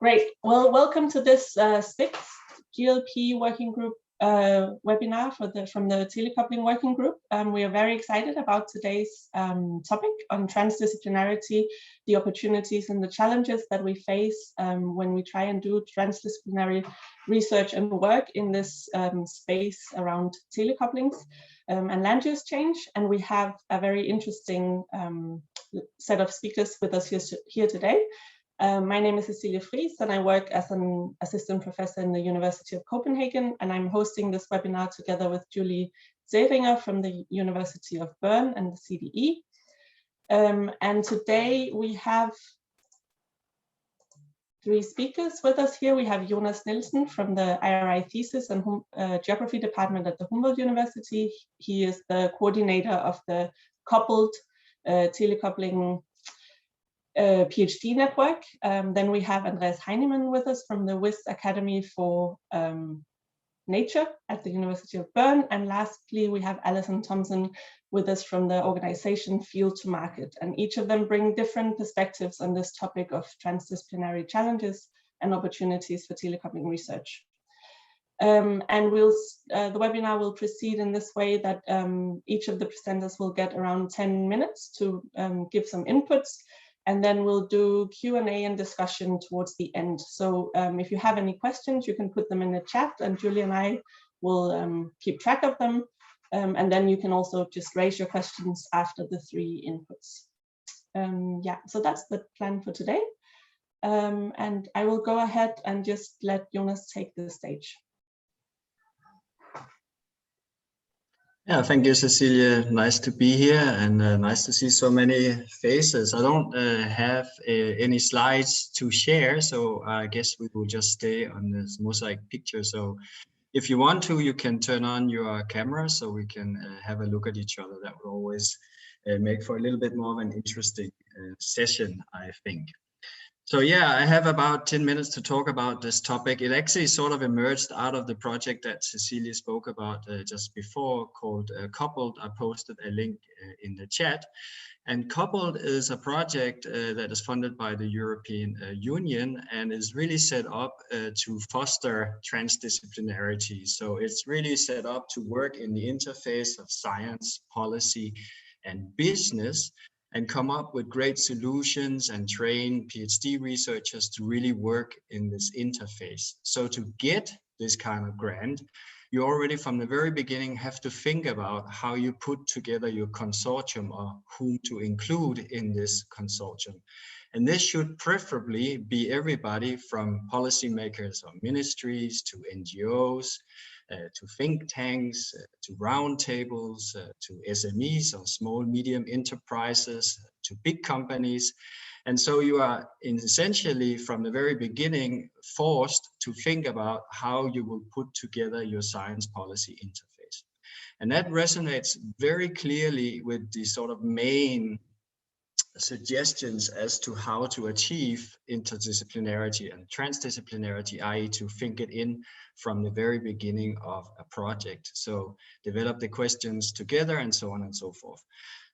Great. Well, welcome to this sixth GLP working group webinar from the telecoupling working group. We are very excited about today's topic on transdisciplinarity, the opportunities and the challenges that we face when we try and do transdisciplinary research and work in this space around telecouplings and land use change. And we have a very interesting set of speakers with us here today. My name is Cecilie Friis, and I work as an assistant professor in the University of Copenhagen, and I'm hosting this webinar together with Julie Zeringer from the University of Bern and the CDE. And today we have three speakers with us here. We have Jonas Nielsen from the IRI Thesis and Geography Department at the Humboldt University. He is the coordinator of the coupled telecoupling PhD network. Then we have Andreas Heinemann with us from the WIS Academy for Nature at the University of Bern. And lastly, we have Alison Thompson with us from the organization Field to Market. And each of them bring different perspectives on this topic of transdisciplinary challenges and opportunities for telecoupling research. And the webinar will proceed in this way that each of the presenters will get around 10 minutes to give some inputs. And then we'll do Q&A and discussion towards the end. So if you have any questions, you can put them in the chat, and Julie and I will keep track of them. And then you can also just raise your questions after the three inputs. Yeah, so that's the plan for today. And I will go ahead and just let Jonas take the stage. Yeah, thank you, Cecilia. Nice to be here, and nice to see so many faces. I don't have any slides to share, so I guess we will just stay on this mosaic picture. So if you want to, you can turn on your camera so we can have a look at each other. That will always make for a little bit more of an interesting session, I think. So yeah, I have about 10 minutes to talk about this topic. It actually sort of emerged out of the project that Cecilia spoke about just before, called Coupled. I posted a link in the chat. And Coupled is a project that is funded by the European Union and is really set up to foster transdisciplinarity. So it's really set up to work in the interface of science, policy, and business, and come up with great solutions and train PhD researchers to really work in this interface. So to get this kind of grant, you already from the very beginning have to think about how you put together your consortium or whom to include in this consortium. And this should preferably be everybody from policymakers or ministries to NGOs, to think tanks, to roundtables, to SMEs or small medium enterprises, to big companies. And so you are essentially from the very beginning forced to think about how you will put together your science policy interface. And that resonates very clearly with the sort of main suggestions as to how to achieve interdisciplinarity and transdisciplinarity, i.e. to think it in from the very beginning of a project. So develop the questions together and so on and so forth.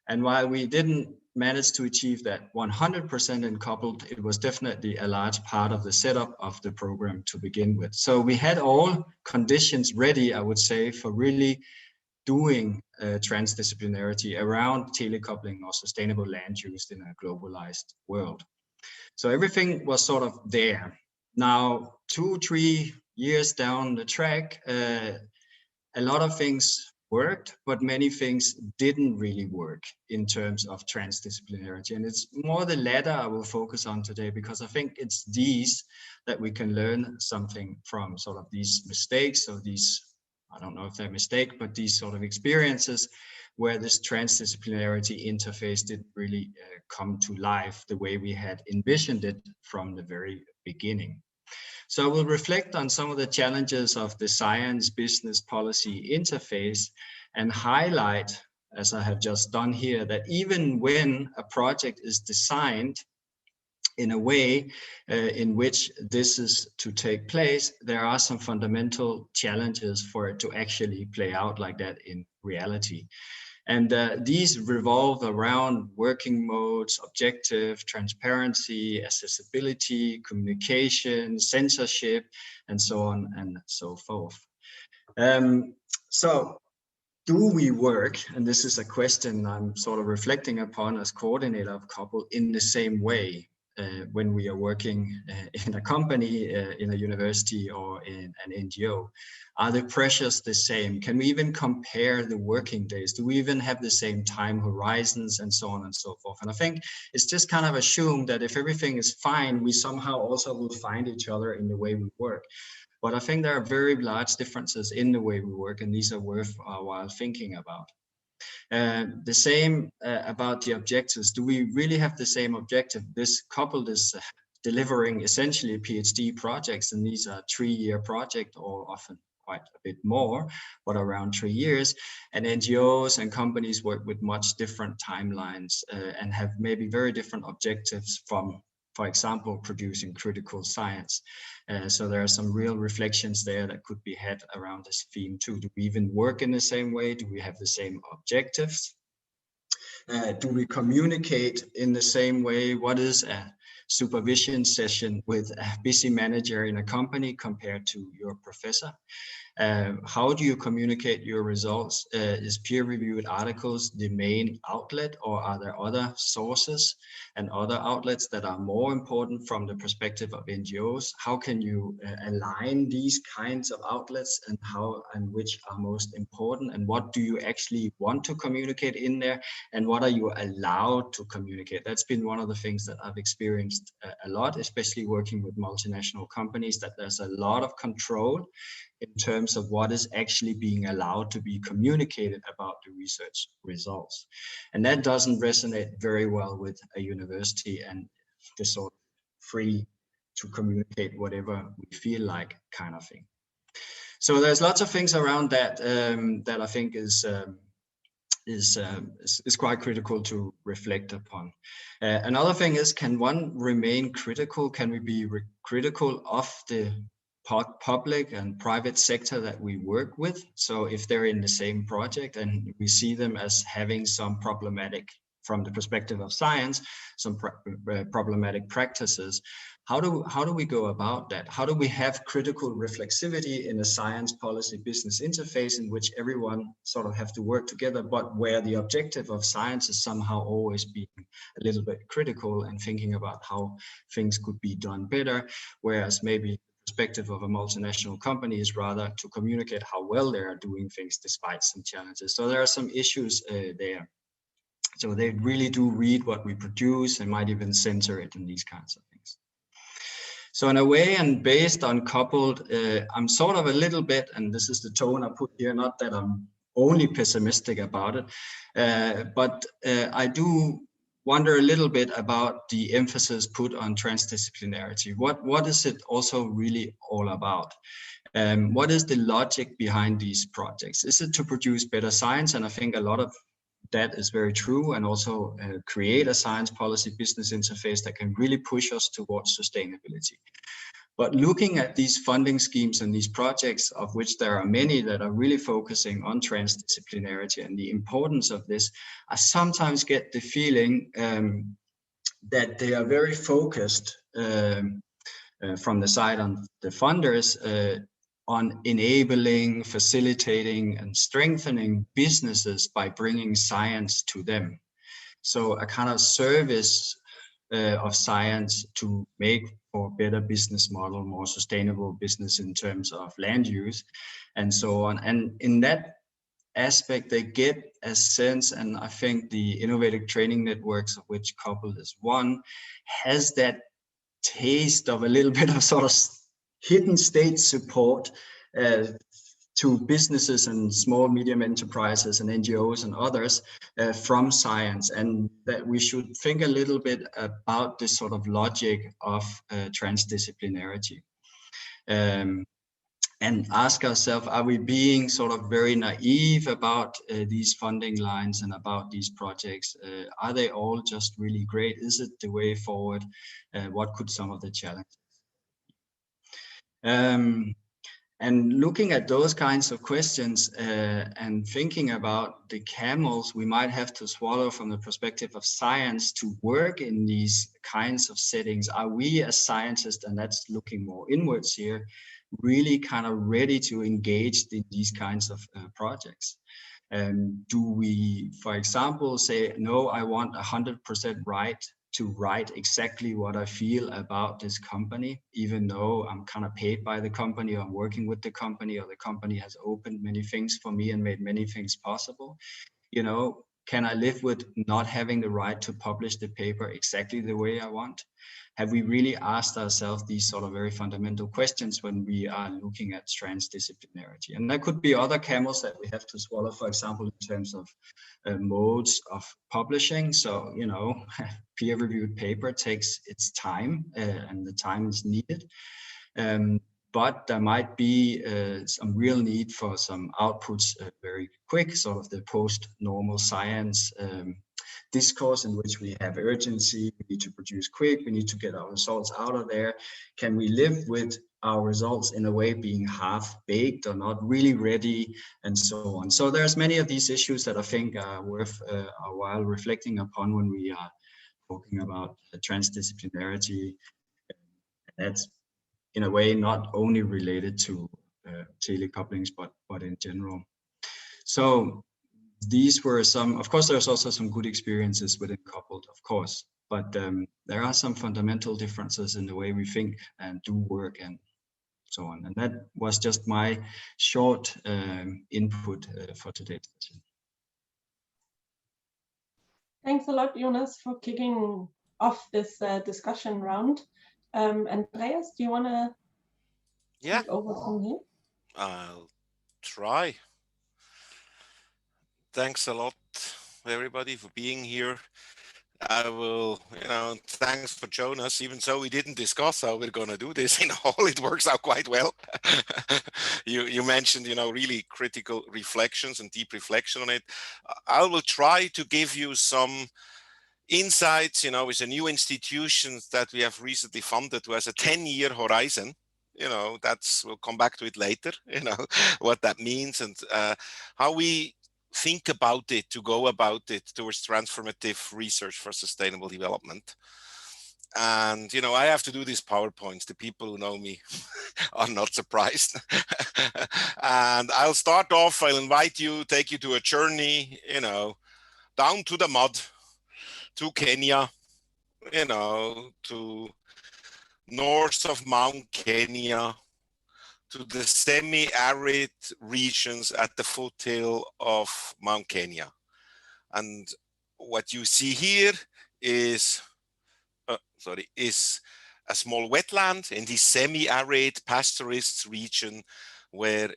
And while we didn't manage to achieve that 100% in Coupled, it was definitely a large part of the setup of the program to begin with. So we had all conditions ready, I would say, for really doing transdisciplinarity around telecoupling or sustainable land use in a globalized world. So everything was sort of there. Now, 2-3 years down the track, a lot of things worked, but many things didn't really work in terms of transdisciplinarity. And it's more the latter I will focus on today, because I think it's these that we can learn something from, sort of these mistakes or these, I don't know if they're mistake, but these sort of experiences where this transdisciplinarity interface didn't really come to life the way we had envisioned it from the very beginning. So I will reflect on some of the challenges of the science business policy interface and highlight, as I have just done here, that even when a project is designed in a way in which this is to take place, there are some fundamental challenges for it to actually play out like that in reality. And these revolve around working modes, objective, transparency, accessibility, communication, censorship, and so on and so forth. So do we work, and this is a question I'm sort of reflecting upon as coordinator of COUPLE, in the same way when we are working in a company, in a university, or in an NGO? Are the pressures the same? Can we even compare the working days? Do we even have the same time horizons, and so on and so forth? And I think it's just kind of assumed that if everything is fine, we somehow also will find each other in the way we work. But I think there are very large differences in the way we work, and these are worthwhile thinking about. The same about the objectives. Do we really have the same objective? This COUPLE is delivering essentially PhD projects, and these are 3-year projects, or often quite a bit more, but around 3 years. And NGOs and companies work with much different timelines and have maybe very different objectives from, for example, producing critical science. So there are some real reflections there that could be had around this theme too. Do we even work in the same way? Do we have the same objectives? Do we communicate in the same way? What is a supervision session with a busy manager in a company compared to your professor? How do you communicate your results? Is peer-reviewed articles the main outlet, or are there other sources and other outlets that are more important from the perspective of NGOs? How can you align these kinds of outlets, and how and which are most important? And what do you actually want to communicate in there? And what are you allowed to communicate? That's been one of the things that I've experienced a lot, especially working with multinational companies, that there's a lot of control in terms of what is actually being allowed to be communicated about the research results. And that doesn't resonate very well with a university and the sort of free to communicate whatever we feel like kind of thing. So there's lots of things around that that I think is quite critical to reflect upon. Another thing is, can one remain critical? Can we be critical of the public and private sector that we work with? So if they're in the same project and we see them as having some problematic, from the perspective of science, some problematic practices, how do we go about that? How do we have critical reflexivity in a science policy business interface in which everyone sort of have to work together, but where the objective of science is somehow always being a little bit critical and thinking about how things could be done better, whereas maybe perspective of a multinational company is rather to communicate how well they are doing things despite some challenges. So there are some issues there. So they really do read what we produce and might even censor it and these kinds of things. So in a way, and based on coupled, I'm sort of a little bit, and this is the tone I put here, not that I'm only pessimistic about it, but I do wonder a little bit about the emphasis put on transdisciplinarity. What is it also really all about? What is the logic behind these projects? Is it to produce better science? And I think a lot of that is very true, and also create a science policy business interface that can really push us towards sustainability. But looking at these funding schemes and these projects, of which there are many that are really focusing on transdisciplinarity and the importance of this, I sometimes get the feeling that they are very focused from the side on the funders on enabling, facilitating, and strengthening businesses by bringing science to them. So a kind of service of science to make for better business model, more sustainable business in terms of land use, and so on. And in that aspect, they get a sense, and I think the innovative training networks, of which COUPLE is one, has that taste of a little bit of sort of hidden state support to businesses and small medium enterprises and NGOs and others from science, and that we should think a little bit about this sort of logic of transdisciplinarity and ask ourselves, are we being sort of very naive about these funding lines and about these projects? Are they all just really great? Is it the way forward? What could some of the challenges? And looking at those kinds of questions and thinking about the camels we might have to swallow from the perspective of science to work in these kinds of settings, are we as scientists, and that's looking more inwards here, really kind of ready to engage in these kinds of projects? Do we, for example, say, no, I want 100% right to write exactly what I feel about this company, even though I'm kind of paid by the company, or I'm working with the company, or the company has opened many things for me and made many things possible? You know, can I live with not having the right to publish the paper exactly the way I want? Have we really asked ourselves these sort of very fundamental questions when we are looking at transdisciplinarity? And there could be other camels that we have to swallow, for example, in terms of modes of publishing. So, you know, peer-reviewed paper takes its time, and the time is needed. But there might be some real need for some outputs very quick, sort of the post-normal science discourse in which we have urgency, we need to produce quick, we need to get our results out of there. Can we live with our results in a way being half-baked or not really ready, and so on? So there's many of these issues that I think are worth a while reflecting upon when we are talking about transdisciplinarity. That's in a way not only related to telecouplings, but in general. So these were some, of course, there's also some good experiences within coupled, of course, but there are some fundamental differences in the way we think and do work and so on. And that was just my short input for today's session. Thanks a lot, Jonas, for kicking off this discussion round. Andreas, do you want to take over from here? I'll try. Thanks a lot, everybody, for being here. I will, thanks for Jonas. Even so, we didn't discuss how we're going to do this in all. It works out quite well. You mentioned, really critical reflections and deep reflection on it. I will try to give you some insights, with the new institutions that we have recently funded, who has a 10-year horizon. We'll come back to it later, what that means and how we think about it, to go about it towards transformative research for sustainable development. And, I have to do these PowerPoints. The people who know me are not surprised. And I'll start off, I'll invite you, take you to a journey, down to the mud, to Kenya, to north of Mount Kenya, to the semi-arid regions at the foothill of Mount Kenya. And what you see here is a small wetland in the semi-arid pastoralist region where,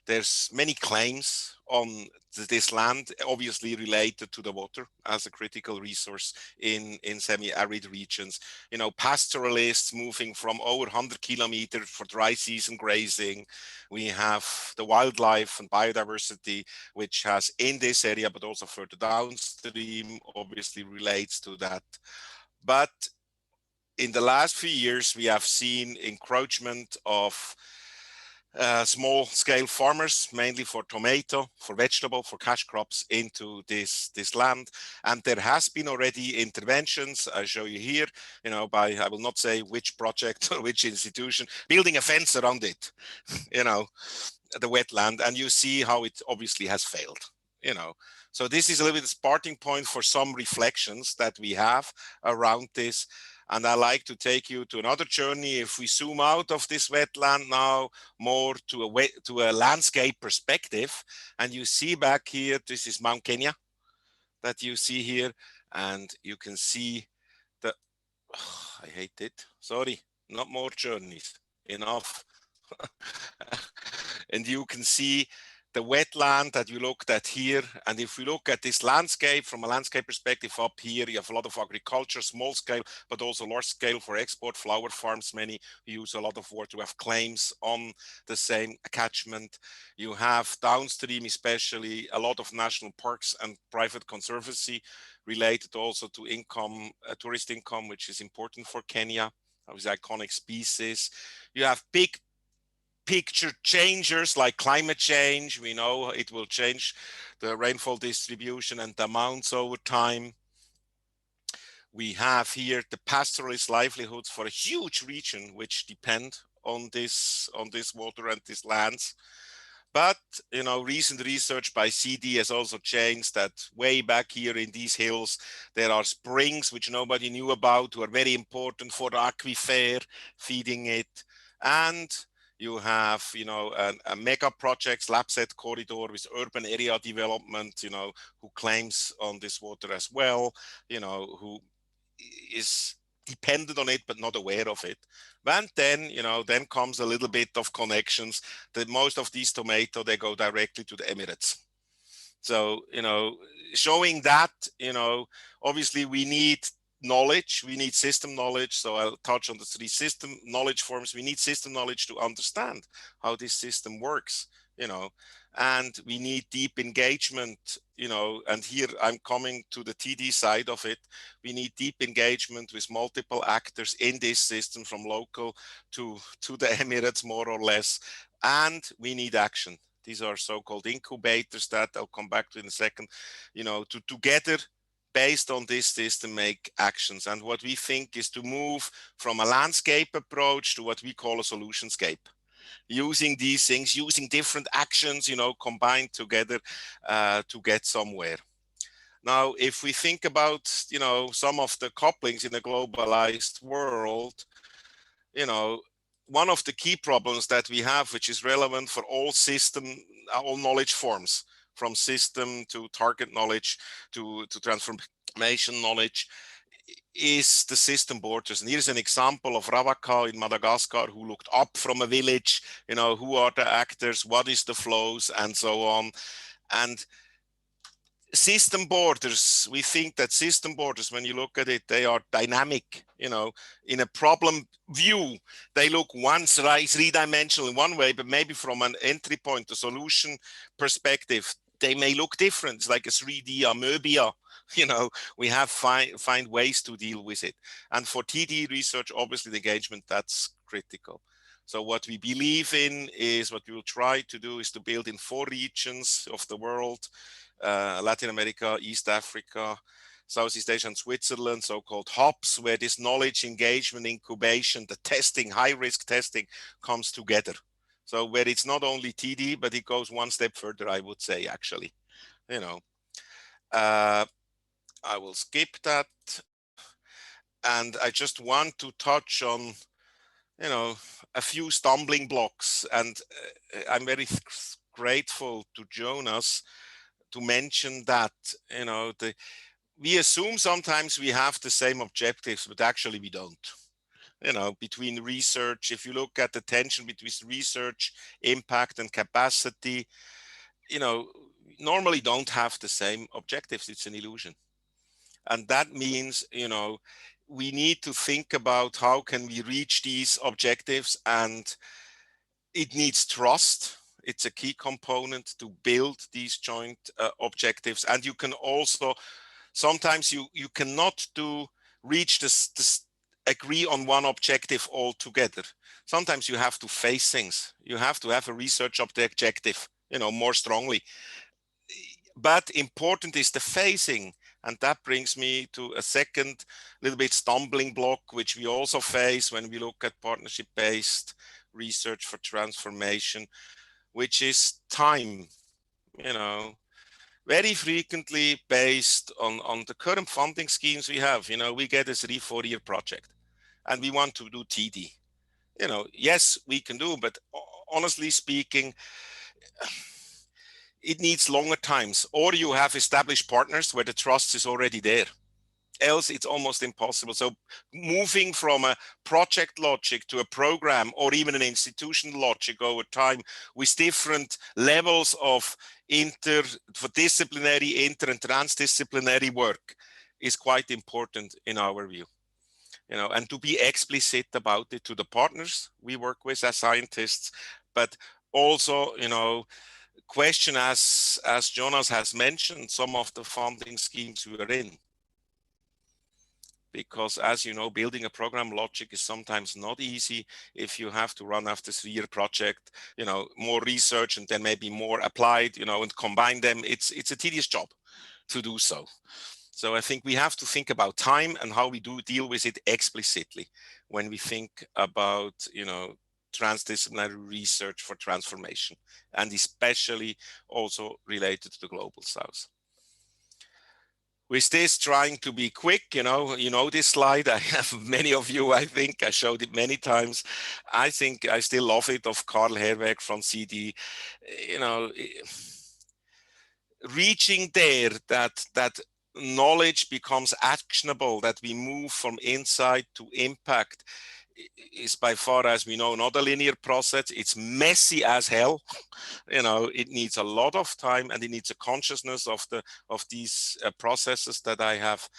there's many claims on this land, obviously related to the water as a critical resource in semi-arid regions. Pastoralists moving from over 100 kilometers for dry season grazing. We have the wildlife and biodiversity, which has in this area, but also further downstream, obviously relates to that. But in the last few years, we have seen encroachment of small-scale farmers, mainly for tomato, for vegetable, for cash crops, into this land. And there has been already interventions, I show you here, by, I will not say which project or which institution, building a fence around it, the wetland, and you see how it obviously has failed, So this is a little bit the starting point for some reflections that we have around this. And I like to take you to another journey. If we zoom out of this wetland now, more to a landscape perspective, and you see back here, this is Mount Kenya that you see here, and you can see the, I hate it, sorry, not more journeys, enough. And you can see the wetland that you looked at here. And if we look at this landscape from a landscape perspective up here, you have a lot of agriculture, small scale, but also large scale for export, flower farms, many use a lot of water, to have claims on the same catchment. You have downstream, especially a lot of national parks and private conservancy related also to income, tourist income, which is important for Kenya, with iconic species. You have big picture changers like climate change. We know it will change the rainfall distribution and the amounts over time. We have here the pastoralist livelihoods for a huge region which depend on this water and these lands. But, you know, recent research by CD has also changed that way back here in these hills, there are springs which nobody knew about, who are very important for the aquifer, feeding it. And you have, you know, a mega project, Lapset Corridor with urban area development, you know, who claims on this water as well, you know, who is dependent on it but not aware of it. And then, you know, then comes a little bit of connections that most of these tomatoes, they go directly to the Emirates. So, you know, showing that, you know, obviously we need knowledge, we need system knowledge. So I'll touch on the 3 system knowledge forms. We need system knowledge to understand how this system works, you know, and we need deep engagement, you know, and here I'm coming to the TD side of it. We need deep engagement with multiple actors in this system, from local to the Emirates, more or less, and we need action. These are so-called incubators that I'll come back to in a second, you know, to together, based on this system, make actions. And what we think is to move from a landscape approach to what we call a solutionscape, using these things, using different actions, you know, combined together to get somewhere. Now, if we think about, you know, some of the couplings in a globalized world, you know, one of the key problems that we have, which is relevant for all knowledge forms, from system to target knowledge to transformation knowledge, is the system borders. And here's an example of Ravaka in Madagascar, who looked up from a village, you know, who are the actors, what is the flows, and so on. And system borders, we think that system borders, when you look at it, they are dynamic, you know, in a problem view, they look three-dimensional in one way, but maybe from an entry point, a solution perspective, they may look different. It's like a 3D amoeba, you know, we have find ways to deal with it. And for TD research, obviously the engagement, that's critical. So what we believe in is, what we will try to do is to build in 4 regions of the world, Latin America, East Africa, Southeast Asia, and Switzerland, so-called hubs, where this knowledge, engagement, incubation, the testing, high-risk testing comes together. So where it's not only TD, but it goes one step further, I would say, actually, you know. I will skip that. And I just want to touch on, you know, a few stumbling blocks. And I'm very grateful to Jonas to mention that, you know, we assume sometimes we have the same objectives, but actually we don't. You know, between research, if you look at the tension between research, impact, and capacity, you know, normally don't have the same objectives. It's an illusion. And that means, you know, we need to think about how can we reach these objectives, and it needs trust. It's a key component to build these joint objectives. And you can also, sometimes you cannot reach this agree on one objective altogether. Sometimes you have to face things. You have to have a research objective, you know, more strongly. But important is the phasing. And that brings me to a second little bit stumbling block, which we also face when we look at partnership-based research for transformation, which is time. You know, very frequently based on the current funding schemes we have, you know, we get a 3-4 year project and we want to do TD. You know, yes, we can do, but honestly speaking, it needs longer times, or you have established partners where the trust is already there. Else it's almost impossible. So moving from a project logic to a program, or even an institutional logic over time, with different levels of disciplinary, inter and transdisciplinary work, is quite important in our view. You know, and to be explicit about it to the partners we work with as scientists, but also, you know, question, as Jonas has mentioned, some of the funding schemes we are in. because, as you know, building a program logic is sometimes not easy. If you have to run after 3-year project, you know, more research and then maybe more applied, you know, and combine them, it's a tedious job to do so. So I think we have to think about time and how we do deal with it explicitly when we think about, you know, transdisciplinary research for transformation, and especially also related to the global south. With this, trying to be quick, you know this slide. I have many of you, I think I showed it many times. I think I still love it, of Karl Herweg from CD. You know, reaching there, that knowledge becomes actionable, that we move from insight to impact, is by far, as we know, not a linear process. It's messy as hell. You know, it needs a lot of time, and it needs a consciousness of these processes that I have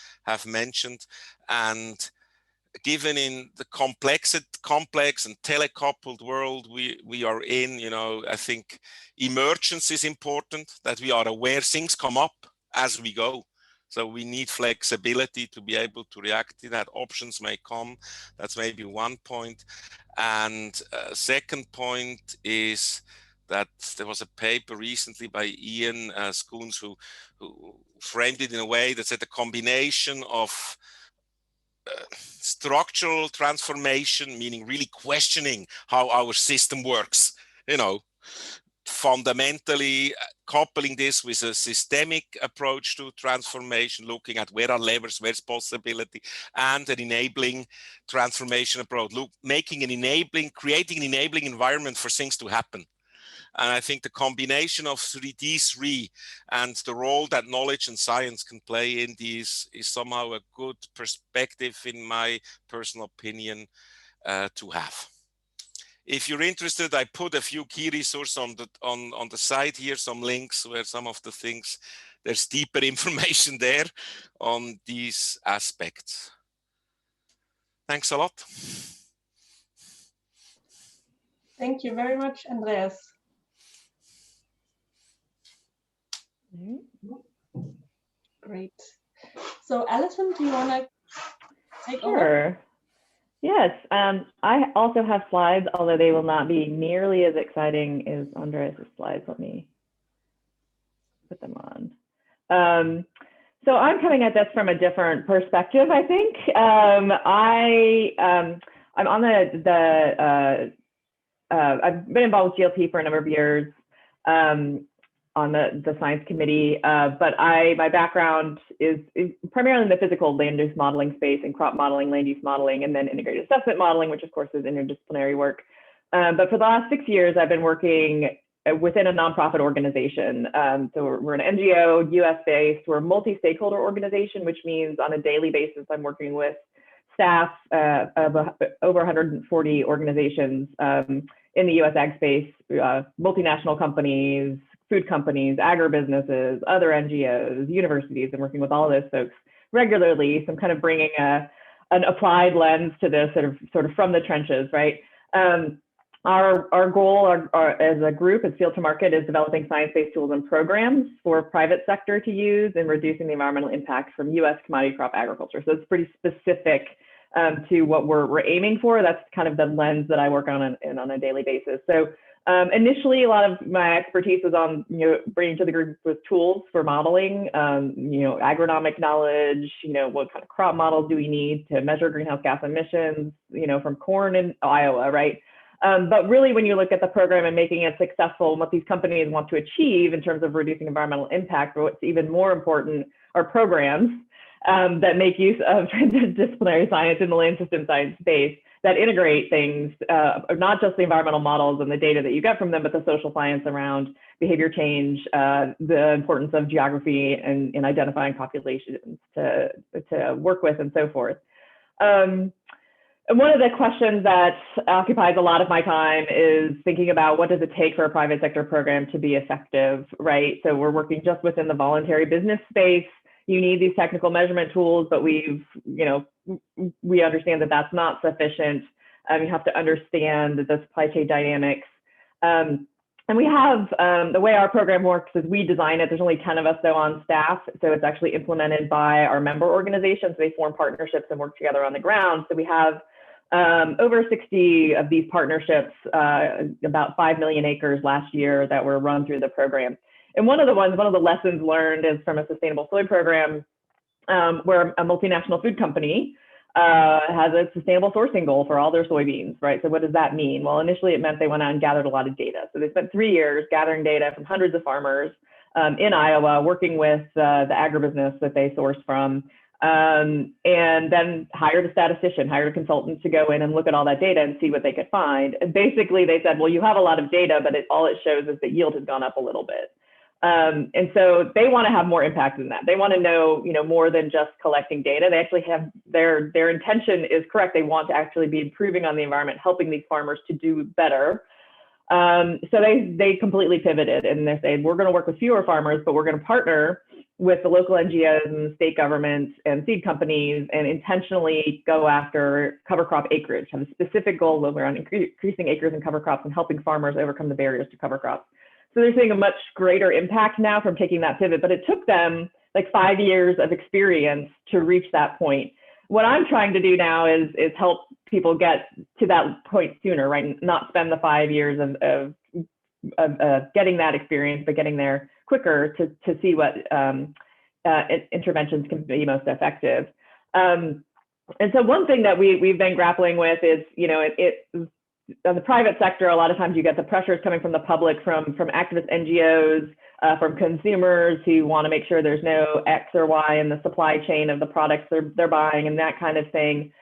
mentioned. And given in the complex and telecoupled world we are in, you know, I think emergence is important, that we are aware things come up as we go. So we need flexibility to be able to react to that. Options may come. That's maybe one point. And second point is that there was a paper recently by Ian Scoons who framed it in a way that said the combination of structural transformation, meaning really questioning how our system works, you know, fundamentally coupling this with a systemic approach to transformation, looking at where are levers, where's possibility, and an enabling transformation approach, creating an enabling environment for things to happen. And I think the combination of these three and the role that knowledge and science can play in these is somehow a good perspective, in my personal opinion, to have. If you're interested, I put a few key resources on the side here, some links where some of the things, there's deeper information there on these aspects. Thanks a lot. Thank you very much, Andreas. Great. So Alison, do you want to take over? Sure. Yes, I also have slides, although they will not be nearly as exciting as Andreas' slides. Let me put them on. So I'm coming at this from a different perspective, I think. I'm on I've been involved with GLP for a number of years. On the science committee, but my background is primarily in the physical land use modeling space, and crop modeling, land use modeling, and then integrated assessment modeling, which of course is interdisciplinary work. But for the last 6 years, I've been working within a nonprofit organization. So we're an NGO, US-based. We're a multi-stakeholder organization, which means on a daily basis, I'm working with staff of over 140 organizations in the US ag space, multinational companies, food companies, agribusinesses, other NGOs, universities, and working with all of those folks regularly. So I'm kind of bringing an applied lens to this, sort of from the trenches, right? Our goal as a group, as Field to Market, is developing science-based tools and programs for private sector to use in reducing the environmental impact from US commodity crop agriculture. So it's pretty specific to what we're aiming for. That's kind of the lens that I work on a daily basis. So initially, a lot of my expertise was on, bringing to the group with tools for modeling, agronomic knowledge, what kind of crop models do we need to measure greenhouse gas emissions, from corn in Iowa, right? But really, when you look at the program and making it successful, and what these companies want to achieve in terms of reducing environmental impact, what's even more important are programs that make use of transdisciplinary science in the land system science space, that integrate things, not just the environmental models and the data that you get from them, but the social science around behavior change, the importance of geography and identifying populations to work with, and so forth. And one of the questions that occupies a lot of my time is thinking about what does it take for a private sector program to be effective, right? So we're working just within the voluntary business space. You need these technical measurement tools, but we understand that that's not sufficient. You have to understand the supply chain dynamics. And And we have, the way our program works is we design it. There's only 10 of us though on staff. So it's actually implemented by our member organizations. They form partnerships and work together on the ground. So we have over 60 of these partnerships, about 5 million acres last year that were run through the program. And one of the lessons learned is from a sustainable soy program, where a multinational food company has a sustainable sourcing goal for all their soybeans, right? So what does that mean? Well, initially it meant they went out and gathered a lot of data. So they spent 3 years gathering data from hundreds of farmers in Iowa, working with the agribusiness that they source from, and then hired a statistician, hired a consultant to go in and look at all that data and see what they could find. And basically they said, well, you have a lot of data, but all it shows is that yield has gone up a little bit. And so they want to have more impact than that. They want to know, more than just collecting data. They actually have their intention is correct. They want to actually be improving on the environment, helping these farmers to do better. So they completely pivoted and they said, we're going to work with fewer farmers, but we're going to partner with the local NGOs and state governments and seed companies and intentionally go after cover crop acreage, have a specific goal around increasing acres and cover crops and helping farmers overcome the barriers to cover crops. So they're seeing a much greater impact now from taking that pivot, but it took them like 5 years of experience to reach that point. What I'm trying to do now is help people get to that point sooner, right? Not spend the 5 years of getting that experience, but getting there quicker to see what interventions can be most effective. And so one thing that we've been grappling with is, on the private sector, a lot of times you get the pressures coming from the public, from activist NGOs, from consumers who want to make sure there's no X or Y in the supply chain of the products they're buying and that kind of thing.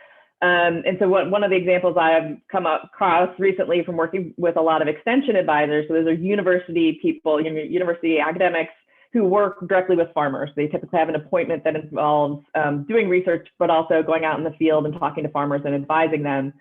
And so one of the examples I've come across recently from working with a lot of extension advisors, so those are university people, university academics who work directly with farmers. They typically have an appointment that involves doing research, but also going out in the field and talking to farmers and advising them.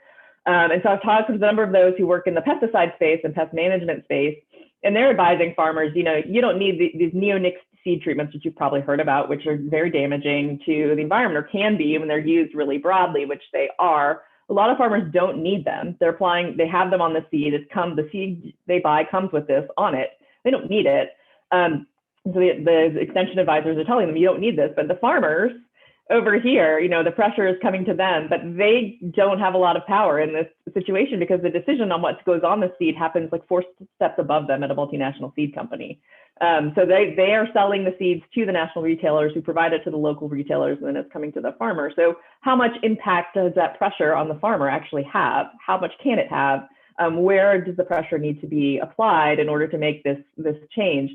And so I've talked with a number of those who work in the pesticide space and pest management space, and they're advising farmers, you don't need these neonic seed treatments, which you've probably heard about, which are very damaging to the environment, or can be when they're used really broadly, which they are. A lot of farmers don't need them. They have them on the seed. The seed they buy comes with this on it. They don't need it. So the extension advisors are telling them, you don't need this, but the farmers over here, the pressure is coming to them, but they don't have a lot of power in this situation because the decision on what goes on the seed happens like 4 steps above them at a multinational seed company. So they are selling the seeds to the national retailers who provide it to the local retailers, and then it's coming to the farmer. So how much impact does that pressure on the farmer actually have? How much can it have? Where does the pressure need to be applied in order to make this change?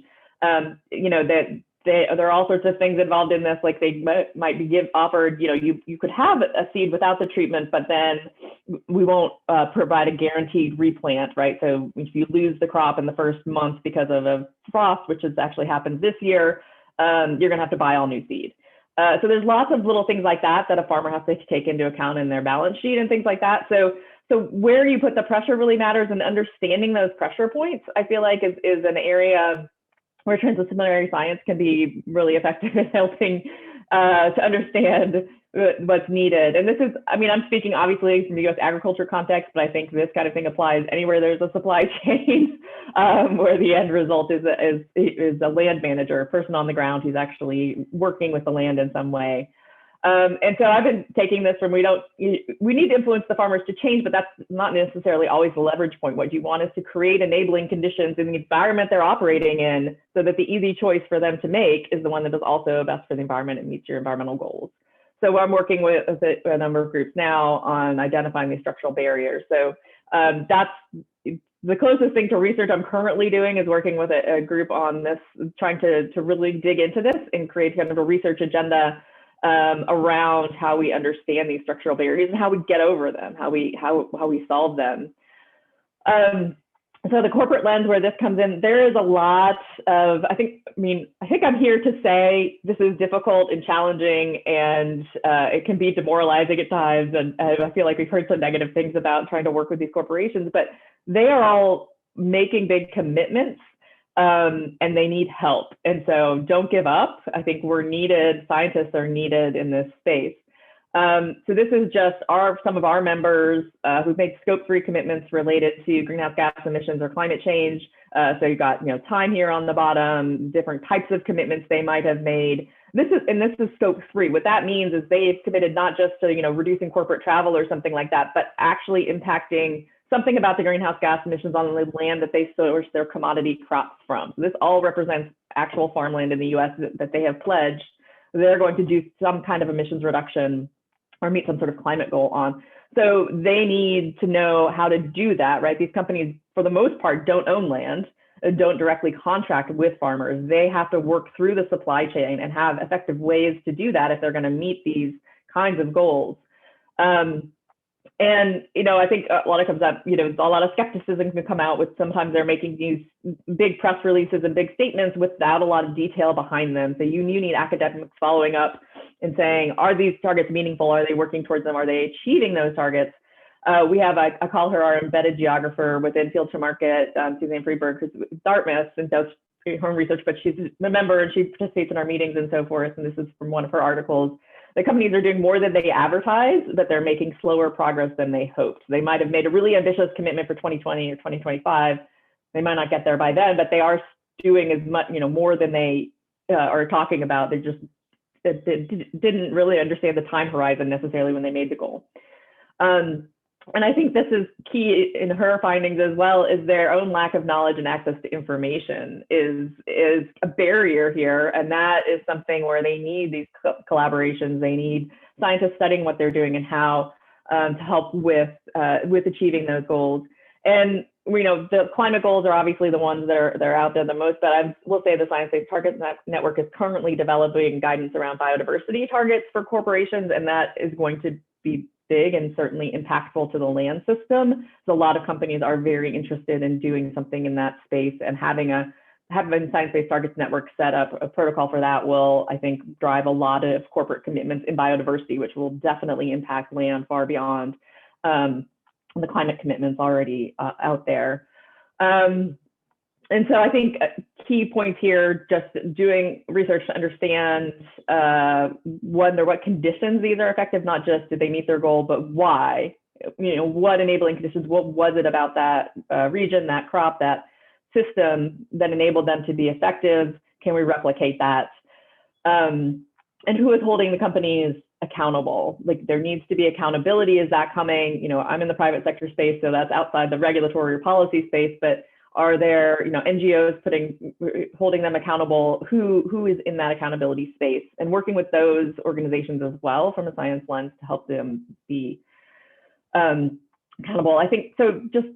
There are all sorts of things involved in this, like they might be offered, you could have a seed without the treatment, but then we won't provide a guaranteed replant, right? So if you lose the crop in the first month because of a frost, which has actually happened this year, you're gonna have to buy all new seed. So there's lots of little things like that that a farmer has to take into account in their balance sheet and things like that. So where you put the pressure really matters, and understanding those pressure points, I feel like is an area where transdisciplinary science can be really effective in helping to understand what's needed. And this is, I'm speaking obviously from the U.S. agriculture context, but I think this kind of thing applies anywhere there's a supply chain where the end result is a land manager, a person on the ground who's actually working with the land in some way. And so I've been taking this from, we need to influence the farmers to change, but that's not necessarily always the leverage point. What you want is to create enabling conditions in the environment they're operating in so that the easy choice for them to make is the one that is also best for the environment and meets your environmental goals. So I'm working with a number of groups now on identifying these structural barriers. So that's the closest thing to research I'm currently doing, is working with a group on this, trying to really dig into this and create kind of a research agenda around how we understand these structural barriers and how we get over them, how we solve them. So the corporate lens where this comes in, there is a lot of, I think I'm here to say this is difficult and challenging, and it can be demoralizing at times. And I feel like we've heard some negative things about trying to work with these corporations, but they are all making big commitments. And they need help. And so don't give up. I think we're needed, scientists are needed in this space. So this is just some of our members who've made scope 3 commitments related to greenhouse gas emissions or climate change. So you've got time here on the bottom, different types of commitments they might have made. This is scope 3. What that means is they've committed not just to reducing corporate travel or something like that, but actually impacting something about the greenhouse gas emissions on the land that they source their commodity crops from. So this all represents actual farmland in the U.S. that they have pledged they're going to do some kind of emissions reduction or meet some sort of climate goal on. So they need to know how to do that, right? These companies, for the most part, don't own land, don't directly contract with farmers. They have to work through the supply chain and have effective ways to do that if they're going to meet these kinds of goals. And, I think a lot of times that, a lot of skepticism can come out with sometimes they're making these big press releases and big statements without a lot of detail behind them. So you need academics following up and saying, are these targets meaningful? Are they working towards them? Are they achieving those targets? We have, I call her our embedded geographer within Field to Market, Suzanne Freeberg, who's Dartmouth and does her own research, but she's a member and she participates in our meetings and so forth. And this is from one of her articles. The companies are doing more than they advertise, but they're making slower progress than they hoped. They might have made a really ambitious commitment for 2020 or 2025. They might not get there by then, but they are doing as much, more than they are talking about. They just didn't really understand the time horizon necessarily when they made the goal. And I think this is key in her findings as well, is their own lack of knowledge and access to information is a barrier here. And that is something where they need these collaborations. They need scientists studying what they're doing and how to help with achieving those goals. And the climate goals are obviously the ones that are out there the most, but I will say the Science Based Targets Network is currently developing guidance around biodiversity targets for corporations, and that is going to be big and certainly impactful to the land system. So a lot of companies are very interested in doing something in that space, and having Science Based Targets Network set up a protocol for that will, I think, drive a lot of corporate commitments in biodiversity, which will definitely impact land far beyond the climate commitments already out there. And so I think key points here, just doing research to understand under what conditions these are effective, not just did they meet their goal, but why, what enabling conditions, what was it about that region, that crop, that system that enabled them to be effective? Can we replicate that? And who is holding the companies accountable? Like, there needs to be accountability. Is that coming? I'm in the private sector space, so that's outside the regulatory or policy space, but are there, NGOs holding them accountable? Who is in that accountability space, and working with those organizations as well from a science lens to help them be accountable? I think so. Just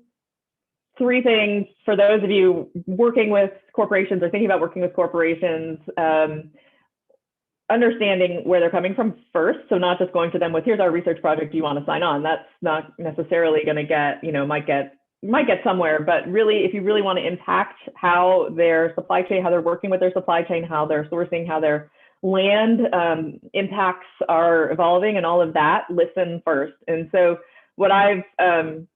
3 things for those of you working with corporations or thinking about working with corporations. Understanding where they're coming from first. So not just going to them with, here's our research project, do you want to sign on? That's not necessarily going to get, might get somewhere, but really, if you really want to impact how their supply chain, how they're working with their supply chain, how they're sourcing, how their land impacts are evolving and all of that, listen first. And so what I've been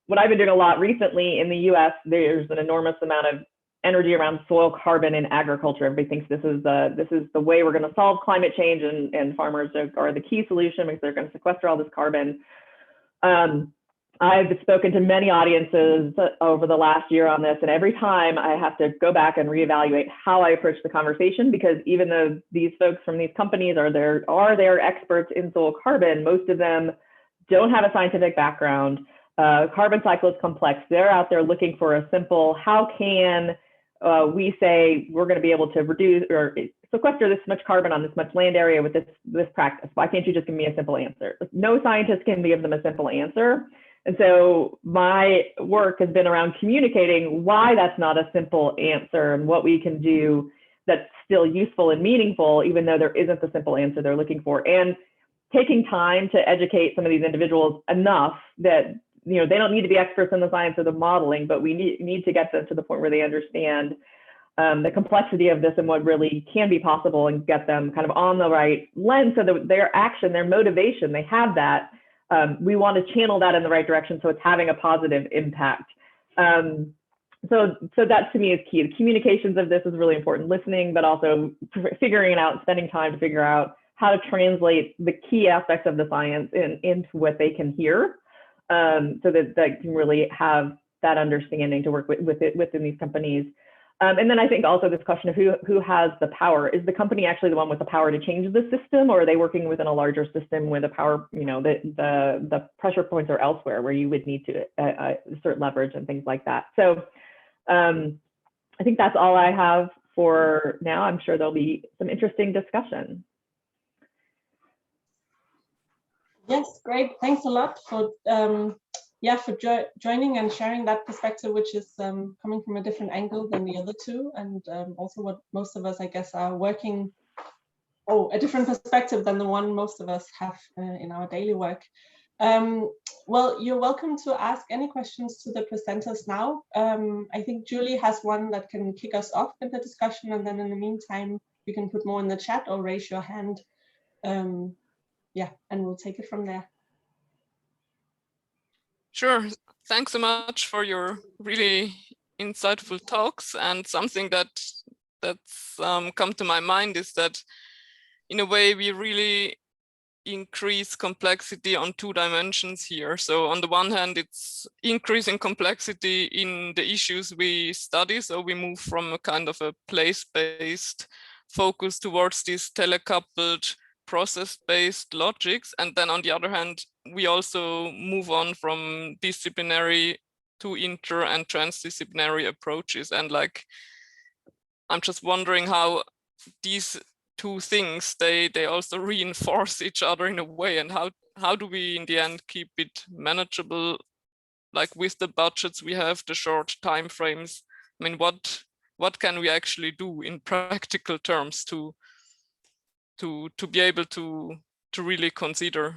doing a lot recently in the US, there's an enormous amount of energy around soil carbon in agriculture. Everybody thinks this is the way we're going to solve climate change, and farmers are the key solution because they're going to sequester all this carbon. I've spoken to many audiences over the last year on this, and every time I have to go back and reevaluate how I approach the conversation, because even though these folks from these companies are their experts in soil carbon, most of them don't have a scientific background. Carbon cycle is complex. They're out there looking for a simple, how can we say we're going to be able to reduce or sequester this much carbon on this much land area with this practice? Why can't you just give me a simple answer? No scientist can give them a simple answer. And so my work has been around communicating why that's not a simple answer and what we can do that's still useful and meaningful, even though there isn't the simple answer they're looking for. And taking time to educate some of these individuals enough that they don't need to be experts in the science or the modeling, but we need to get them to the point where they understand the complexity of this and what really can be possible, and get them kind of on the right lens so that their action, their motivation, they have that. We want to channel that in the right direction so it's having a positive impact. So that to me is key. The communications of this is really important, listening, but also figuring it out, spending time to figure out how to translate the key aspects of the science into what they can hear, so that they can really have that understanding to work within these companies. And then I think also this question of who has the power. Is the company actually the one with the power to change the system, or are they working within a larger system where the power, the pressure points are elsewhere where you would need to assert leverage and things like that. So I think that's all I have for now. I'm sure there'll be some interesting discussion. Yes, great. Thanks a lot for joining and sharing that perspective, which is coming from a different angle than the other two, and also what most of us, I guess, are working, a different perspective than the one most of us have in our daily work. Well, you're welcome to ask any questions to the presenters now. I think Julie has one that can kick us off in the discussion, and then in the meantime, you can put more in the chat or raise your hand. And we'll take it from there. Sure. Thanks so much for your really insightful talks. And something that's come to my mind is that, in a way, we really increase complexity on 2 dimensions here. So on the one hand, it's increasing complexity in the issues we study. So we move from a kind of a place-based focus towards these telecoupled process-based logics. And then on the other hand, we also move on from disciplinary to inter and transdisciplinary approaches. And I'm just wondering how these 2 things, they also reinforce each other in a way, and how do we in the end keep it manageable, with the budgets we have, the short time frames? I mean, what can we actually do in practical terms to be able to really consider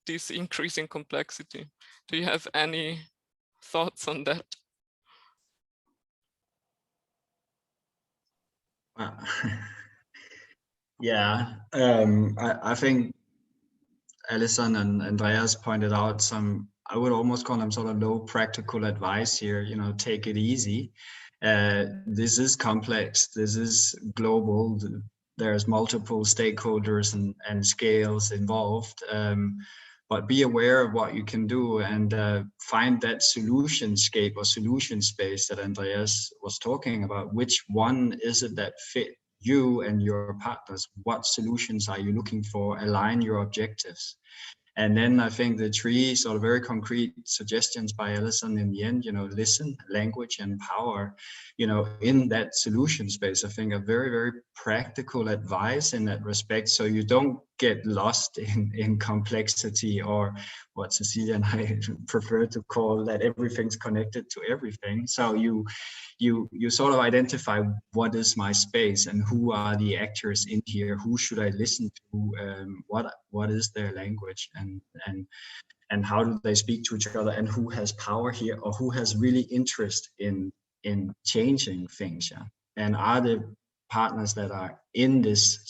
this increasing complexity? Do you have any thoughts on that? Yeah, I think Alison and Andreas pointed out some, I would almost call them sort of low practical advice here, take it easy. This is complex, this is global, there's multiple stakeholders and scales involved, but be aware of what you can do and find that solutionscape or solution space that Andreas was talking about. Which one is it that fit you and your partners? What solutions are you looking for? Align your objectives. And then I think the 3 sort of very concrete suggestions by Alison in the end, listen, language, and power, in that solution space, I think are very, very practical advice in that respect. So you don't get lost in complexity, or what Cecilia and I prefer to call that everything's connected to everything. So you sort of identify what is my space and who are the actors in here, who should I listen to, what is their language, and how do they speak to each other, and who has power here, or who has really interest in changing things, and are the partners that are in this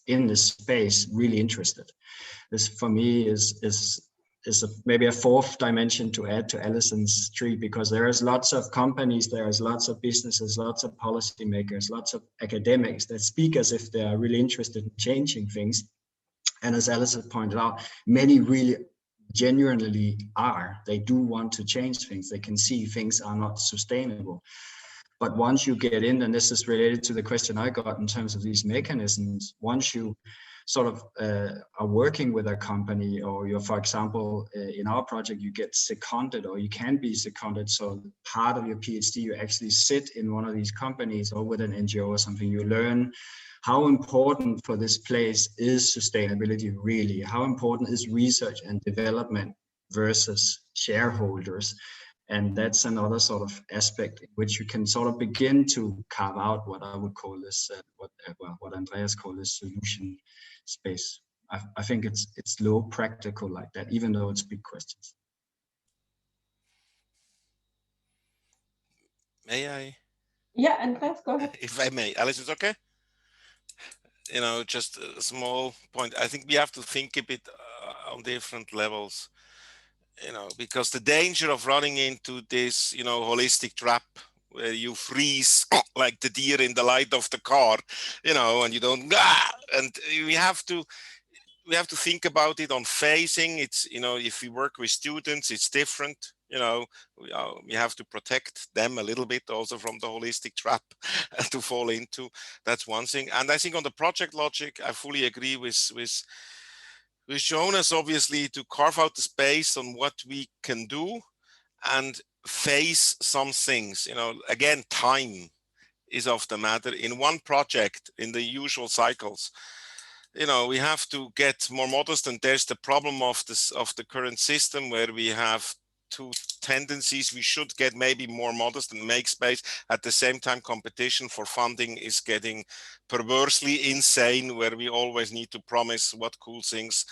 space really interested. This for me is maybe a 4th dimension to add to Alison's tree, because there is lots of companies, there is lots of businesses, lots of policymakers, lots of academics that speak as if they are really interested in changing things. And as Alison pointed out, many really genuinely are. They do want to change things. They can see things are not sustainable. But once you get in, and this is related to the question I got in terms of these mechanisms, once you sort of are working with a company, or you're, for example, in our project, you get seconded, or you can be seconded. So part of your PhD, you actually sit in one of these companies or with an NGO or something. You learn how important for this place is sustainability really? How important is research and development versus shareholders? And that's another sort of aspect in which you can sort of begin to carve out what I would call this, what Andreas called this solution space. I think it's low practical like that, even though it's big questions. May I? Yeah, Andreas, go ahead. If I may, Alice, is okay? Just a small point. I think we have to think a bit on different levels, because the danger of running into this, holistic trap where you freeze like the deer in the light of the car, you know, and you don't, and we have to think about it on phasing. It's, you know, if we work with students, it's different. You know, we have to protect them a little bit also from the holistic trap to fall into. That's one thing. And I think on the project logic, I fully agree with Jonas, obviously, to carve out the space on what we can do and face some things. You know, again, time is of the matter. In one project, in the usual cycles, you know, we have to get more modest, and there's the problem of the current system where we have two tendencies. We should get maybe more modest and make space. At the same time, competition for funding is getting perversely insane, where we always need to promise what cool things,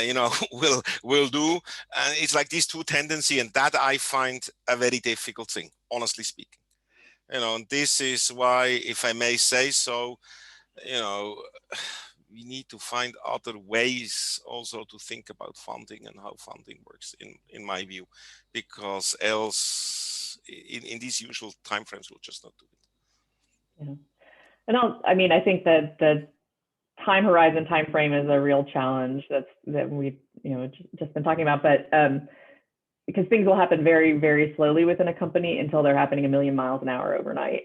you know, will do. And it's like these two tendencies, and that I find a very difficult thing, honestly speaking. You know, and this is why, if I may say so, you know, we need to find other ways also to think about funding and how funding works, in my view, because else in these usual timeframes we'll just not do it. Yeah. And I mean, I think that the time horizon timeframe is a real challenge that we've, you know, just been talking about, but because things will happen very, very slowly within a company until they're happening 1,000,000 miles an hour overnight.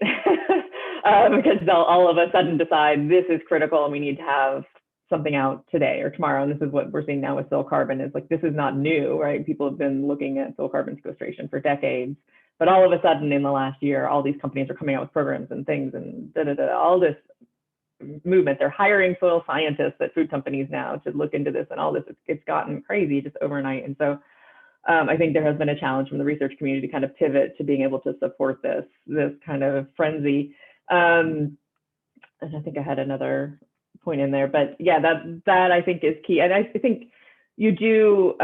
Because they'll all of a sudden decide this is critical and we need to have something out today or tomorrow. And this is what we're seeing now with soil carbon, is like, this is not new, right? People have been looking at soil carbon sequestration for decades, but all of a sudden in the last year, all these companies are coming out with programs and things and all this movement. They're hiring soil scientists at food companies now to look into this and all this. It's gotten crazy just overnight. And so I think there has been a challenge from the research community to kind of pivot to being able to support this kind of frenzy. And I think I had another point in there, but yeah, that I think is key. And I think you do,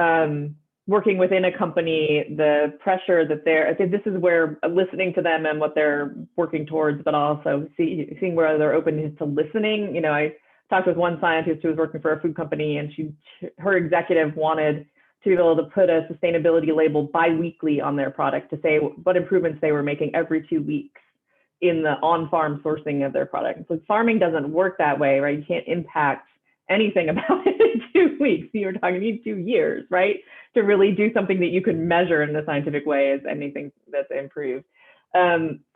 working within a company, the pressure that I think this is where listening to them and what they're working towards, but also seeing where they're open to listening. You know, I talked with one scientist who was working for a food company, and her executive wanted to be able to put a sustainability label bi-weekly on their product to say what improvements they were making every 2 weeks in the on-farm sourcing of their product. So farming doesn't work that way, right? You can't impact anything about it in 2 weeks. You're talking, you need 2 years, right? To really do something that you can measure in a scientific way as anything that's improved.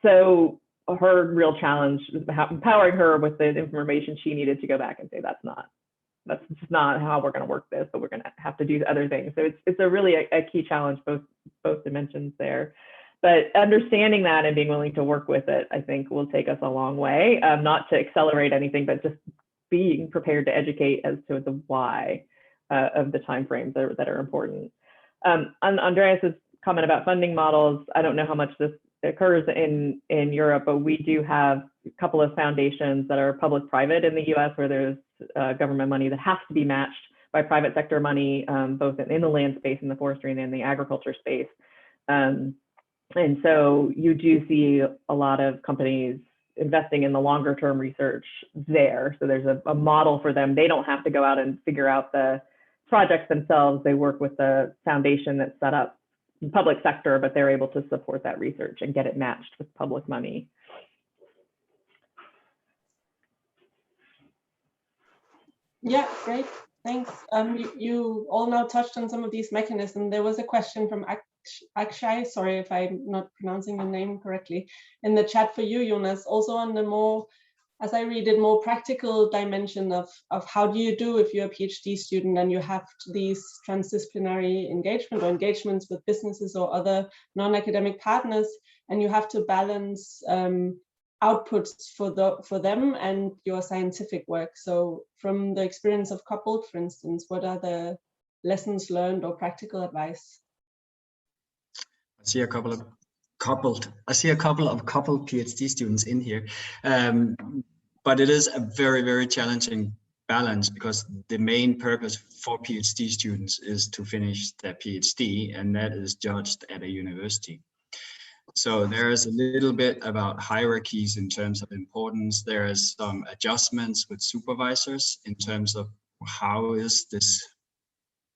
So her real challenge was empowering her with the information she needed to go back and say, that's just not how we're going to work this, but we're going to have to do other things. So it's a really a key challenge, both dimensions there. But understanding that and being willing to work with it, I think, will take us a long way. Not to accelerate anything, but just being prepared to educate as to the why of the timeframes that are important. On Andreas's comment about funding models, I don't know how much this occurs in Europe, but we do have a couple of foundations that are public-private in the US, where there's government money that has to be matched by private sector money, both in the land space, in the forestry, and in the agriculture space. And so you do see a lot of companies investing in the longer term research there. So there's a model for them. They don't have to go out and figure out the projects themselves. They work with the foundation that's set up in public sector, but they're able to support that research and get it matched with public money. Yeah, great. Thanks. You all now touched on some of these mechanisms. There was a question from Akshay, sorry if I'm not pronouncing your name correctly, in the chat for you, Jonas, also on the more, as I read it, more practical dimension of how do you do if you're a PhD student and you have these transdisciplinary engagement or engagements with businesses or other non-academic partners, and you have to balance outputs for them and your scientific work. So from the experience of Coupled, for instance, what are the lessons learned or practical advice? I see a couple of coupled PhD students in here, but it is a very, very challenging balance, because the main purpose for PhD students is to finish their PhD, and that is judged at a university. So there is a little bit about hierarchies in terms of importance. There is some adjustments with supervisors in terms of how is this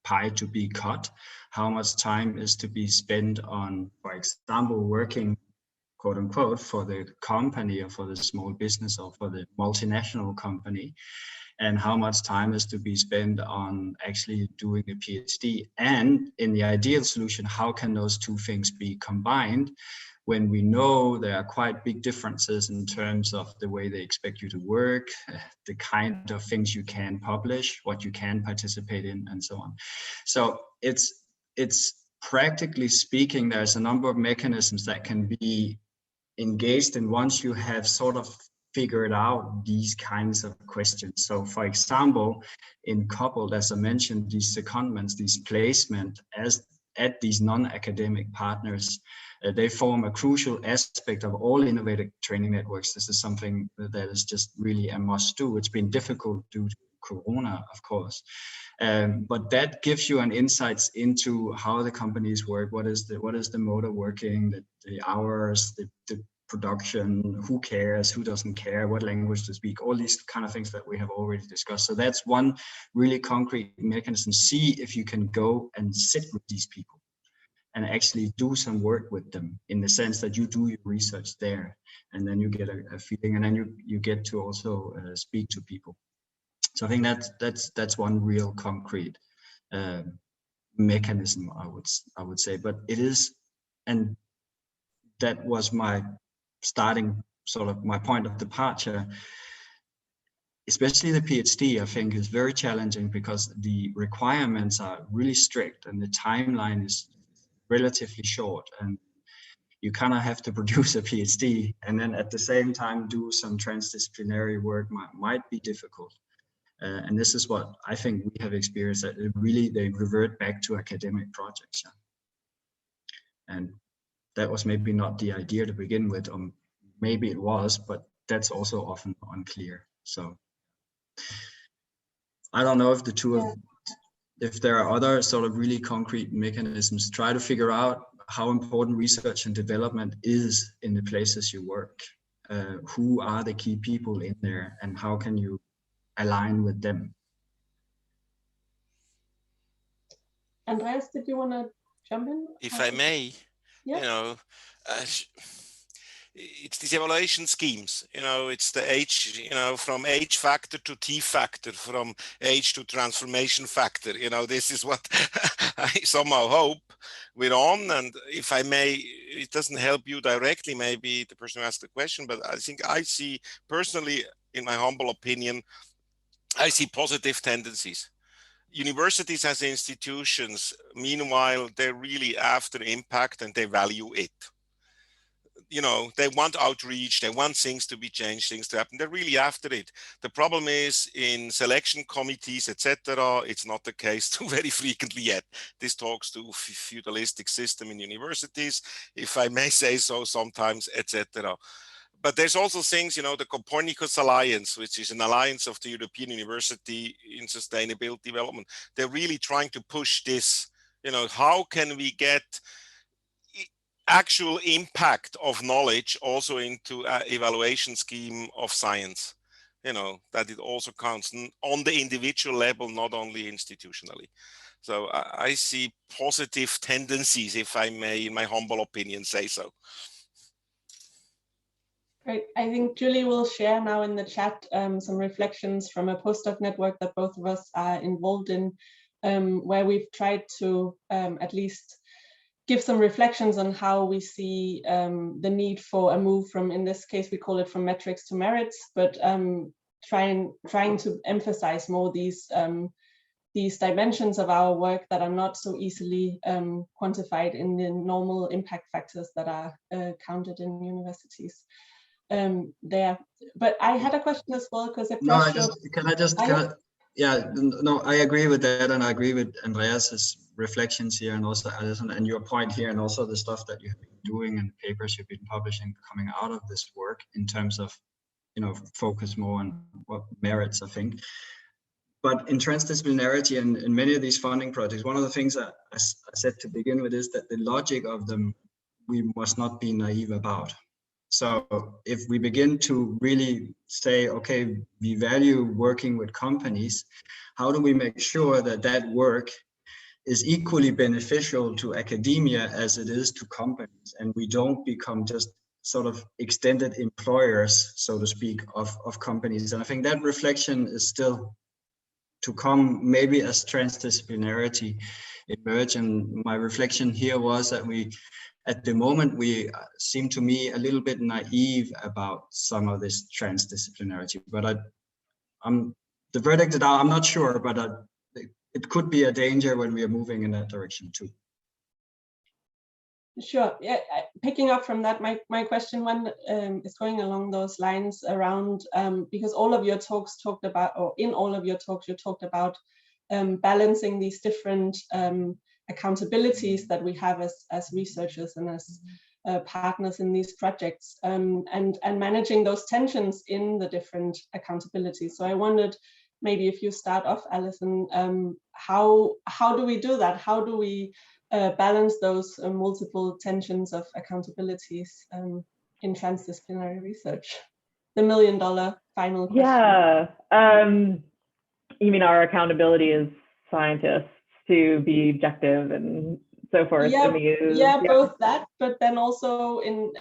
pie to be cut, how much time is to be spent on, for example, working quote unquote, for the company or for the small business or for the multinational company, and how much time is to be spent on actually doing a PhD. And in the ideal solution, how can those two things be combined when we know there are quite big differences in terms of the way they expect you to work, the kind of things you can publish, what you can participate in, and so on. So it's practically speaking, there's a number of mechanisms that can be engaged in once you have sort of figured out these kinds of questions. So for example, in coupled, as I mentioned, these secondments, these placement at these non-academic partners, they form a crucial aspect of all innovative training networks. This is something that is just really a must do. It's been difficult due to Corona, of course. But that gives you an insights into how the companies work, what is the mode of working, the hours, the production, who cares, who doesn't care, what language to speak, all these kind of things that we have already discussed. So that's one really concrete mechanism. See if you can go and sit with these people and actually do some work with them, in the sense that you do your research there, and then you get a feeling, and then you get to also speak to people. So I think that's one real concrete mechanism, I would say. But it is, and that was my starting, sort of my point of departure. Especially the PhD, I think, is very challenging because the requirements are really strict and the timeline is relatively short, and you kind of have to produce a PhD and then at the same time do some transdisciplinary work might be difficult. And this is what I think we have experienced, that they revert back to academic projects. Yeah. And that was maybe not the idea to begin with, or maybe it was, but that's also often unclear. So I don't know if the two of, if there are other sort of really concrete mechanisms, try to figure out how important research and development is in the places you work. Who are the key people in there, and how can you align with them? Andreas, did you want to jump in? If I may, yeah. You know, it's these evaluation schemes, you know, it's the H, you know, from H factor to T factor, from H to transformation factor, you know, this is what I somehow hope we're on. And if I may, it doesn't help you directly, maybe the person who asked the question, but I think I see personally, in my humble opinion, I see positive tendencies. Universities as institutions, meanwhile, they're really after impact and they value it. You know, they want outreach, they want things to be changed, things to happen. They're really after it. The problem is in selection committees, etc., it's not the case too very frequently yet. This talks to feudalistic system in universities, if I may say so sometimes, etc. But there's also things, you know, the Copernicus Alliance, which is an alliance of the European University in sustainable development. They're really trying to push this, you know, how can we get actual impact of knowledge also into an evaluation scheme of science, you know, that it also counts on the individual level, not only institutionally. So I see positive tendencies, if I may, in my humble opinion, say so. Great. I think Julie will share now in the chat some reflections from a postdoc network that both of us are involved in, where we've tried to at least give some reflections on how we see the need for a move from, in this case, we call it from metrics to merits, but trying to emphasize more these dimensions of our work that are not so easily quantified in the normal impact factors that are counted in universities. There, but I had a question as well, because I agree with that, and I agree with Andreas's reflections here, and also Alison, and your point here, and also the stuff that you have been doing and papers you've been publishing coming out of this work in terms of, you know, focus more on what merits, I think. But in transdisciplinarity and in many of these funding projects, one of the things that I said to begin with is that the logic of them, we must not be naive about. So if we begin to really say, okay, we value working with companies, how do we make sure that that work is equally beneficial to academia as it is to companies, and we don't become just sort of extended employers, so to speak, of companies. And I think that reflection is still to come, maybe as transdisciplinarity emerge. And my reflection here was that at the moment, we seem to me a little bit naive about some of this transdisciplinarity, but I'm the verdict is out. I'm not sure, but it could be a danger when we are moving in that direction too. Sure. Yeah. Picking up from that, my question one is going along those lines around because all of your talks talked about, or in all of your talks, you talked about balancing these different accountabilities that we have as researchers and as partners in these projects, and managing those tensions in the different accountabilities. So I wondered, maybe if you start off, Alison, how do we do that? How do we balance those multiple tensions of accountabilities in transdisciplinary research? The $1 million final question. Yeah. You mean our accountability as scientists to be objective and so forth? Yeah, both that, but then also in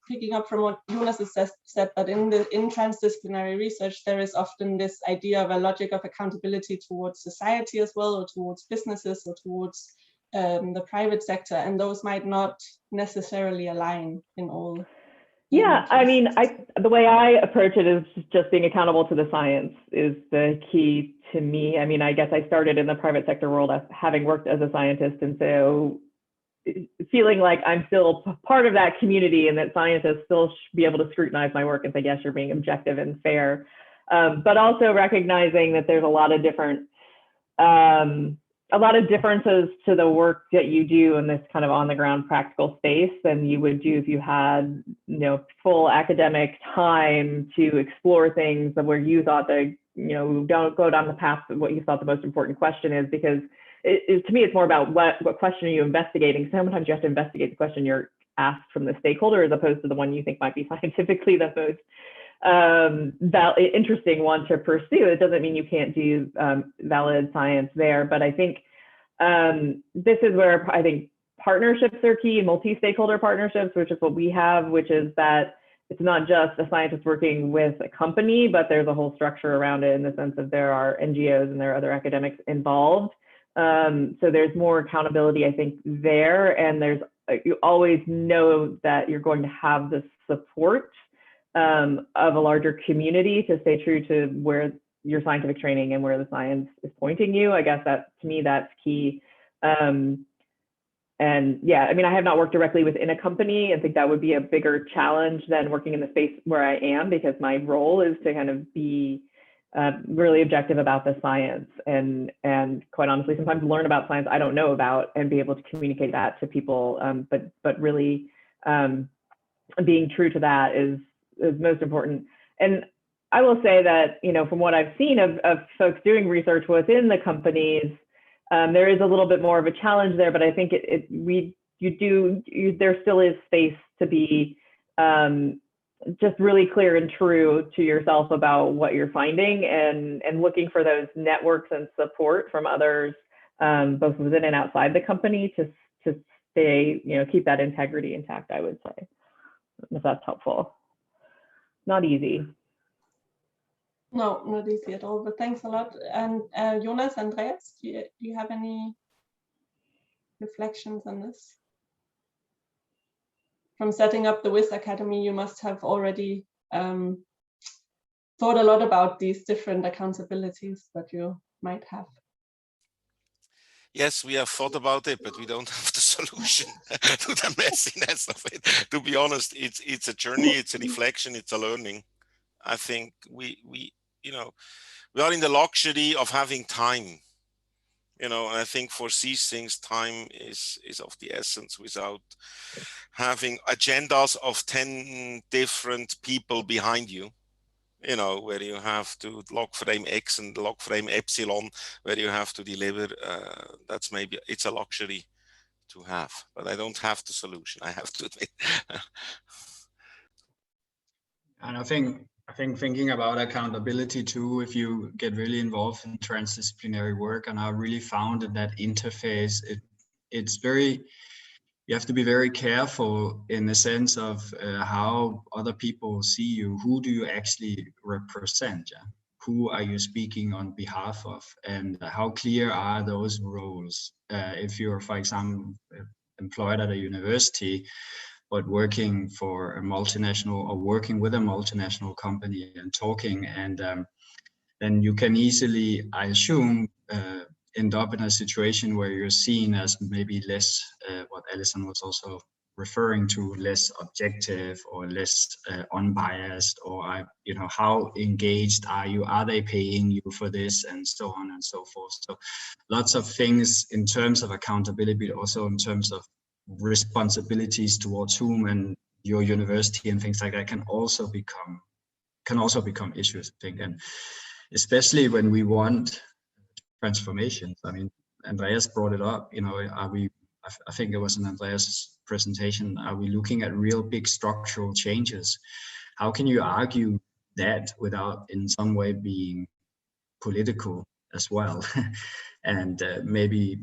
picking up from what Jonas has said, that in transdisciplinary research, there is often this idea of a logic of accountability towards society as well, or towards businesses, or towards the private sector, and those might not necessarily align in all. Yeah, I mean, the way I approach it is just being accountable to the science is the key to me. I mean, I guess I started in the private sector world having worked as a scientist, and so feeling like I'm still part of that community and that scientists still should be able to scrutinize my work and say, yes, you're being objective and fair, but also recognizing that there's a lot of differences to the work that you do in this kind of on the ground practical space than you would do if you had, full academic time to explore things where you thought that, don't go down the path of what you thought the most important question is, because to me, it's more about what question are you investigating. Sometimes you have to investigate the question you're asked from the stakeholder as opposed to the one you think might be scientifically the most interesting one to pursue. It doesn't mean you can't do valid science there, but I think this is where I think partnerships are key, multi-stakeholder partnerships, which is what we have, which is that it's not just a scientist working with a company, but there's a whole structure around it in the sense that there are NGOs and there are other academics involved. So there's more accountability, I think, there, and you always know that you're going to have the support of a larger community to stay true to where your scientific training and where the science is pointing you. I guess that, to me, that's key. And yeah, I mean, I have not worked directly within a company. I think that would be a bigger challenge than working in the space where I am, because my role is to kind of be really objective about the science and quite honestly, sometimes learn about science I don't know about and be able to communicate that to people. But really being true to that is most important. And I will say that, from what I've seen of folks doing research within the companies, there is a little bit more of a challenge there, but I think there still is space to be just really clear and true to yourself about what you're finding and looking for those networks and support from others, both within and outside the company to stay, keep that integrity intact, I would say, if that's helpful. Not easy. No, not easy at all, but thanks a lot. And Jonas, Andreas, do you have any reflections on this? From setting up the WIS Academy, you must have already thought a lot about these different accountabilities that you might have. Yes, we have thought about it, but we don't have the solution to the messiness of it. To be honest, it's a journey, it's a reflection, it's a learning. I think we are in the luxury of having time, and I think for these things, time is of the essence, without having agendas of 10 different people behind you, where you have to log frame X and log frame epsilon, where you have to deliver. That's maybe, it's a luxury to have, but I don't have the solution, I have to admit. And I think thinking about accountability too, if you get really involved in transdisciplinary work, and I really found that interface, it's very you have to be very careful in the sense of how other people see you. Who do you actually represent? Yeah? Who are you speaking on behalf of? And how clear are those roles? If you're, for example, employed at a university, but working for a multinational or working with a multinational company and talking, and then you can easily, I assume, end up in a situation where you're seen as maybe less, what Alison was also referring to, less objective or less unbiased, or how engaged are you? Are they paying you for this, and so on and so forth. So lots of things in terms of accountability, but also in terms of responsibilities towards whom and your university and things like that can also become issues, I think, and especially when we want transformations. I mean, Andreas brought it up, I think it was in Andreas' presentation, are we looking at real big structural changes? How can you argue that without in some way being political as well? And maybe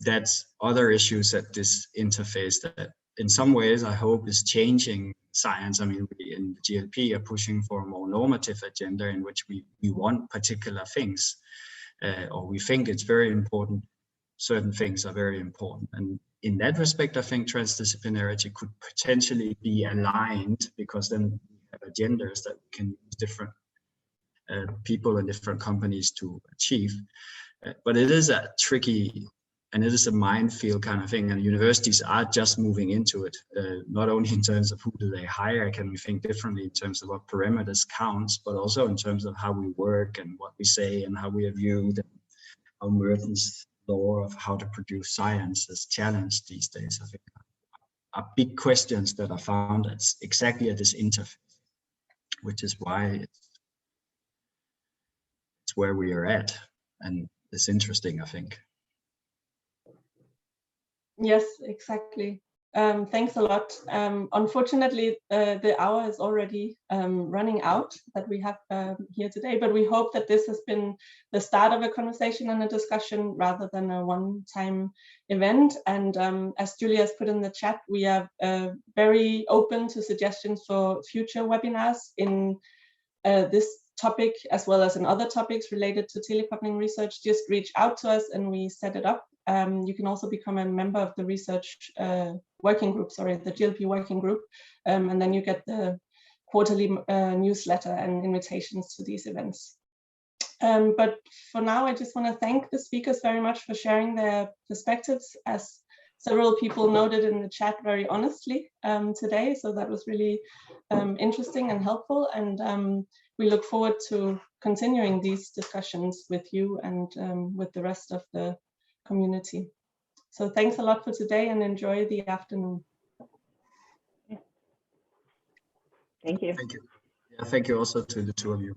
that's other issues at this interface that in some ways I hope is changing science. I mean, we in GLP are pushing for a more normative agenda in which we want particular things, or we think it's very important. Certain things are very important. And in that respect, I think transdisciplinarity could potentially be aligned, because then we have agendas that we can use different people and different companies to achieve. But it is a tricky, and it is a minefield kind of thing, and universities are just moving into it, not only in terms of who do they hire, can we think differently in terms of what parameters counts, but also in terms of how we work and what we say and how we are viewed, and how Merton's law of how to produce science is challenged these days. I think are big questions that are found exactly at this interface, which is why it's where we are at, and it's interesting, I think. Yes, exactly. Thanks a lot. Unfortunately, the hour is already running out that we have here today, but we hope that this has been the start of a conversation and a discussion rather than a one-time event. And as Julia has put in the chat, we are very open to suggestions for future webinars in this topic, as well as in other topics related to telecoupling research. Just reach out to us and we set it up. You can also become a member of the research working group, the GLP working group, and then you get the quarterly newsletter and invitations to these events. But for now, I just want to thank the speakers very much for sharing their perspectives, as several people noted in the chat very honestly today. So that was really interesting and helpful. And we look forward to continuing these discussions with you and with the rest of the community. So thanks a lot for today and enjoy the afternoon. Thank you. Thank you. Yeah, thank you also to the two of you.